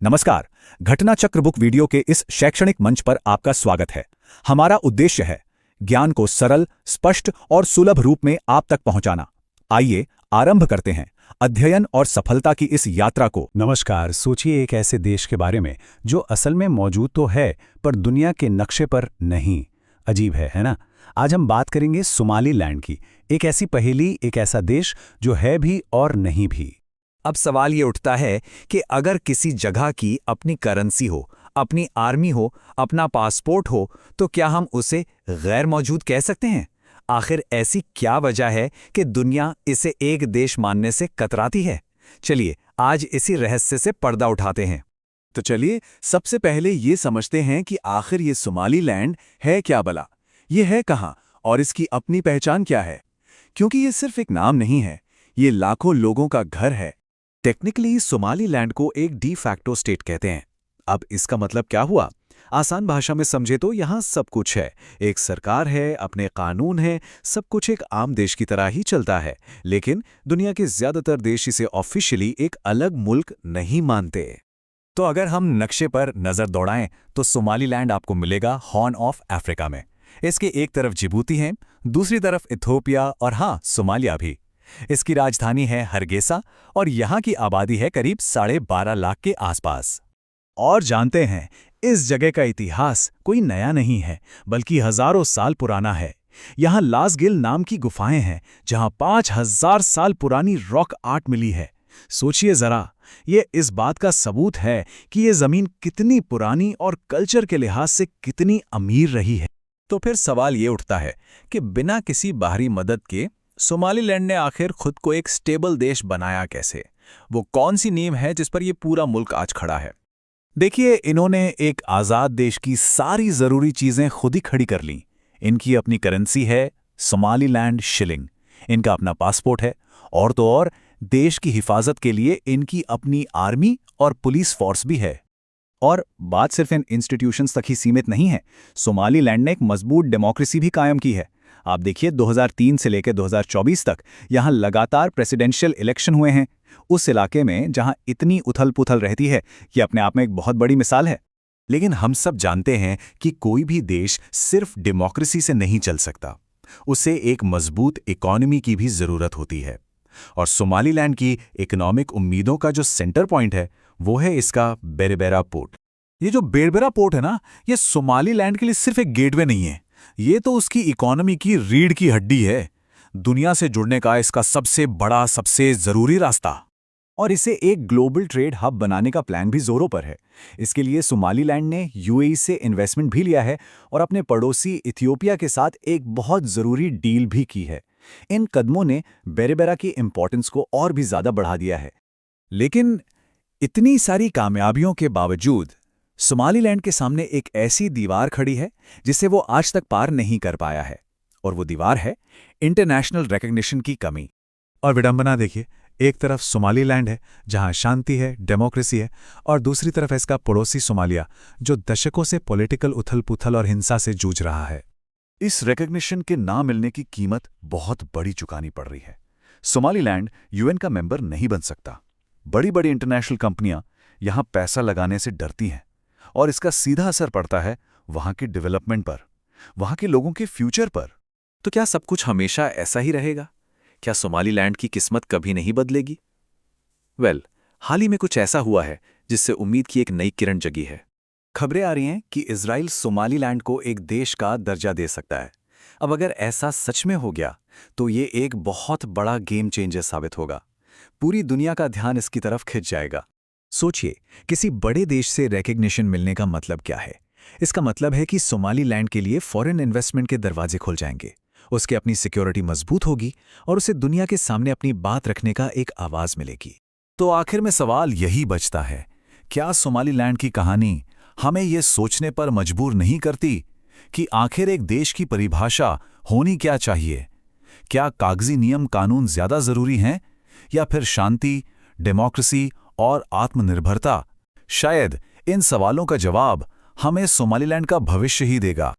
नमस्कार। घटना चक्र बुक वीडियो के इस शैक्षणिक मंच पर आपका स्वागत है। हमारा उद्देश्य है ज्ञान को सरल, स्पष्ट और सुलभ रूप में आप तक पहुंचाना। आइए आरंभ करते हैं अध्ययन और सफलता की इस यात्रा को। नमस्कार। सोचिए एक ऐसे देश के बारे में जो असल में मौजूद तो है पर दुनिया के नक्शे पर नहीं। अजीब है ना? आज हम बात करेंगे सोमालीलैंड की, एक ऐसी पहेली, एक ऐसा देश जो है भी और नहीं भी। अब सवाल ये उठता है कि अगर किसी जगह की अपनी करेंसी हो, अपनी आर्मी हो, अपना पासपोर्ट हो, तो क्या हम उसे गैर मौजूद कह सकते हैं? आखिर ऐसी क्या वजह है कि दुनिया इसे एक देश मानने से कतराती है? चलिए आज इसी रहस्य से पर्दा उठाते हैं। तो चलिए सबसे पहले ये समझते हैं कि आखिर ये सोमालीलैंड है क्या भला, ये है कहाँ और इसकी अपनी पहचान क्या है। क्योंकि ये सिर्फ एक नाम नहीं है, ये लाखों लोगों का घर है। टेक्निकली सोमालीलैंड को एक डी फैक्टो स्टेट कहते हैं। अब इसका मतलब क्या हुआ? आसान भाषा में समझे तो यहाँ सब कुछ है, एक सरकार है, अपने कानून हैं, सब कुछ एक आम देश की तरह ही चलता है। लेकिन दुनिया के ज्यादातर देश इसे ऑफिशियली एक अलग मुल्क नहीं मानते। तो अगर हम नक्शे पर नजर दौड़ाएं तो सोमालीलैंड आपको मिलेगा हॉर्न ऑफ अफ्रीका में। इसके एक तरफ जिबूती है, दूसरी तरफ इथियोपिया और हाँ, सोमालिया भी। इसकी राजधानी है हरगेसा और यहाँ की आबादी है करीब 12.5 लाख के आसपास। और जानते हैं, इस जगह का इतिहास कोई नया नहीं है, बल्कि हजारों साल पुराना है। यहाँ लासगिल नाम की गुफाएं हैं, जहाँ 5000 साल पुरानी रॉक आर्ट मिली है। सोचिए जरा, ये इस बात का सबूत है कि ये जमीन कितनी पुरानी और कल्चर के लिहाज से कितनी अमीर रही है। तो फिर सवाल ये उठता है कि बिना किसी बाहरी मदद के सोमालीलैंड ने आखिर खुद को एक स्टेबल देश बनाया कैसे? वो कौन सी नींव है जिस पर ये पूरा मुल्क आज खड़ा है? देखिए, इन्होंने एक आज़ाद देश की सारी ज़रूरी चीज़ें खुद ही खड़ी कर लीं। इनकी अपनी करेंसी है सोमालीलैंड शिलिंग, इनका अपना पासपोर्ट है, और तो और देश की हिफाजत के लिए इनकी अपनी आर्मी और पुलिस फोर्स भी है। और बात सिर्फ इन इंस्टीट्यूशंस तक ही सीमित नहीं है। सोमालीलैंड ने एक मजबूत डेमोक्रेसी भी कायम की है। आप देखिए, 2003 से लेकर 2024 तक यहाँ लगातार प्रेसिडेंशियल इलेक्शन हुए हैं। उस इलाके में जहाँ इतनी उथल-पुथल रहती है, ये अपने आप में एक बहुत बड़ी मिसाल है। लेकिन हम सब जानते हैं कि कोई भी देश सिर्फ डेमोक्रेसी से नहीं चल सकता, उसे एक मजबूत इकोनॉमी की भी जरूरत होती है। और सोमालीलैंड की इकोनॉमिक उम्मीदों का जो सेंटर पॉइंट है, वो है इसका बेरबेरा पोर्ट। ये जो बेरबेरा पोर्ट है ना, ये सोमालीलैंड के लिए सिर्फ एक गेटवे नहीं है, ये तो उसकी इकोनॉमी की रीढ़ की हड्डी है। दुनिया से जुड़ने का इसका सबसे बड़ा, सबसे जरूरी रास्ता। और इसे एक ग्लोबल ट्रेड हब बनाने का प्लान भी जोरों पर है। इसके लिए सोमालीलैंड ने यूएई से इन्वेस्टमेंट भी लिया है और अपने पड़ोसी इथियोपिया के साथ एक बहुत ज़रूरी डील भी की है। इन कदमों ने बेरबेरा की इंपॉर्टेंस को और भी ज़्यादा बढ़ा दिया है। लेकिन इतनी सारी कामयाबियों के बावजूद सोमालीलैंड के सामने एक ऐसी दीवार खड़ी है जिसे वो आज तक पार नहीं कर पाया है, और वो दीवार है इंटरनेशनल रिकॉग्निशन की कमी। और विडंबना देखिए, एक तरफ सोमालीलैंड है जहां शांति है, डेमोक्रेसी है, और दूसरी तरफ इसका पड़ोसी सोमालिया जो दशकों से पॉलिटिकल उथल-पुथल और हिंसा से जूझ रहा है। इस रिकॉग्निशन के ना मिलने की कीमत बहुत बड़ी चुकानी पड़ रही है। सोमालीलैंड यूएन का मेंबर नहीं बन सकता। बड़ी बड़ी इंटरनेशनल कंपनियां यहां पैसा लगाने से डरती हैं, और इसका सीधा असर पड़ता है वहां की डेवलपमेंट पर, वहां के लोगों के फ्यूचर पर। तो क्या सब कुछ हमेशा ऐसा ही रहेगा? क्या सोमालीलैंड की किस्मत कभी नहीं बदलेगी? हाल ही में कुछ ऐसा हुआ है जिससे उम्मीद की एक नई किरण जगी है। खबरें आ रही हैं कि इजराइल सोमालीलैंड को एक देश का दर्जा दे सकता है। अब अगर ऐसा सच में हो गया तो ये एक बहुत बड़ा गेम चेंजर साबित होगा। पूरी दुनिया का ध्यान इसकी तरफ खिंच जाएगा। सोचिए, किसी बड़े देश से रिकॉग्निशन मिलने का मतलब क्या है? इसका मतलब है कि सोमालीलैंड के लिए फॉरेन इन्वेस्टमेंट के दरवाजे खुल जाएंगे, उसकी अपनी सिक्योरिटी मजबूत होगी और उसे दुनिया के सामने अपनी बात रखने का एक आवाज मिलेगी। तो आखिर में सवाल यही बचता है, क्या सोमालीलैंड की कहानी हमें ये सोचने पर मजबूर नहीं करती कि आखिर एक देश की परिभाषा होनी क्या चाहिए? क्या कागजी नियम कानून ज्यादा जरूरी हैं, या फिर शांति, डेमोक्रेसी और आत्मनिर्भरता? शायद इन सवालों का जवाब हमें सोमालीलैंड का भविष्य ही देगा।